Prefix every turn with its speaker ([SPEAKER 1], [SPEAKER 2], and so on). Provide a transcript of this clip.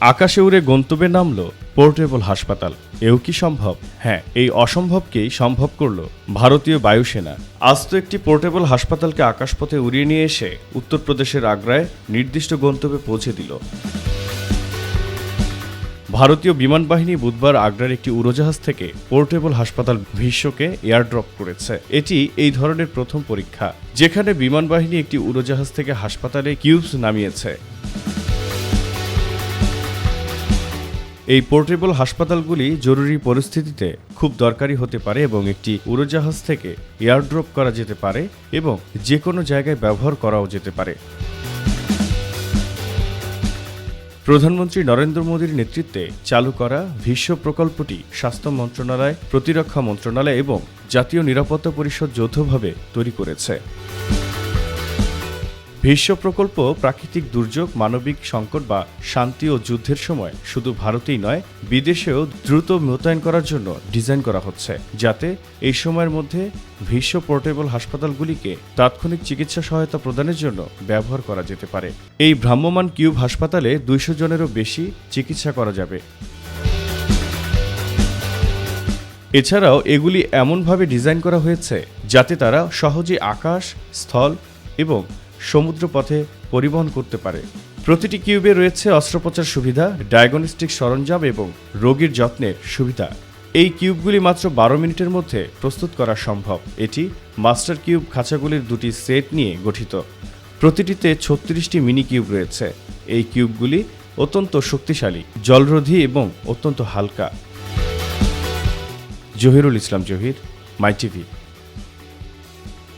[SPEAKER 1] আকাশে উড়ে গন্তব্যে নামল পোর্টেবল হাসপাতাল। এও কি সম্ভব? হ্যাঁ, এই অসম্ভবকেই সম্ভব করল ভারতীয় বায়ুসেনা। আজ তো একটি পোর্টেবল হাসপাতালকে আকাশপথে উড়িয়ে নিয়ে এসে উত্তরপ্রদেশের আগ্রায় নির্দিষ্ট গন্তব্যে পৌঁছে দিল। ভারতীয় বিমান বাহিনী বুধবার আগ্রার একটি উড়োজাহাজ থেকে পোর্টেবল হাসপাতাল ভিশ্বকে এয়ারড্রপ করেছে। এটি এই ধরনের প্রথম পরীক্ষা যেখানে বিমান বাহিনী একটি উড়োজাহাজ থেকে হাসপাতালে কিউবস নামিয়েছে। এই পোর্টেবল হাসপাতালগুলি জরুরি পরিস্থিতিতে খুব দরকারি হতে পারে এবং একটি উড়োজাহাজ থেকে এয়ারড্রপ করা যেতে পারে এবং যে কোনো জায়গায় ব্যবহার করাও যেতে পারে। প্রধানমন্ত্রী নরেন্দ্র মোদীর নেতৃত্বে চালু করা ভিশ্ব প্রকল্পটি স্বাস্থ্য মন্ত্রণালয়, প্রতিরক্ষা মন্ত্রণালয় এবং জাতীয় নিরাপত্তা পরিষদ যৌথভাবে তৈরি করেছে। ভিশ্ব প্রকল্প প্রাকৃতিক দুর্যোগ, মানবিক সংকট বা শান্তি ও যুদ্ধের সময় শুধু ভারতেই নয়, বিদেশেও দ্রুত মোতায়েন করার জন্য ডিজাইন করা হচ্ছে, যাতে এই সময়ের মধ্যে ভিশ্ব পোর্টেবল হাসপাতালগুলিকে তাৎক্ষণিক চিকিৎসা সহায়তা প্রদানের জন্য ব্যবহার করা যেতে পারে। এই ভ্রাম্যমাণ কিউব হাসপাতালে 200 জনেরও বেশি চিকিৎসা করা যাবে। এছাড়াও এগুলি এমনভাবে ডিজাইন করা হয়েছে যাতে তারা সহজে আকাশ, স্থল এবং সমুদ্র পথে পরিবহন করতে পারে। প্রতিটি কিউবে রয়েছে অস্ত্রোপচার সুবিধা, ডায়াগনস্টিক সরঞ্জাম এবং রোগীর যত্নের সুবিধা। এই কিউবগুলি মাত্র 12 মিনিটের মধ্যে প্রস্তুত করা সম্ভব। এটি মাস্টার কিউব খাঁচাগুলির দুটি সেট নিয়ে গঠিত। প্রতিটিতে 36টি মিনি কিউব রয়েছে। এই কিউবগুলি অত্যন্ত শক্তিশালী, জলরোধী এবং অত্যন্ত হালকা। জহিরুল ইসলাম জহির, মাই টিভি।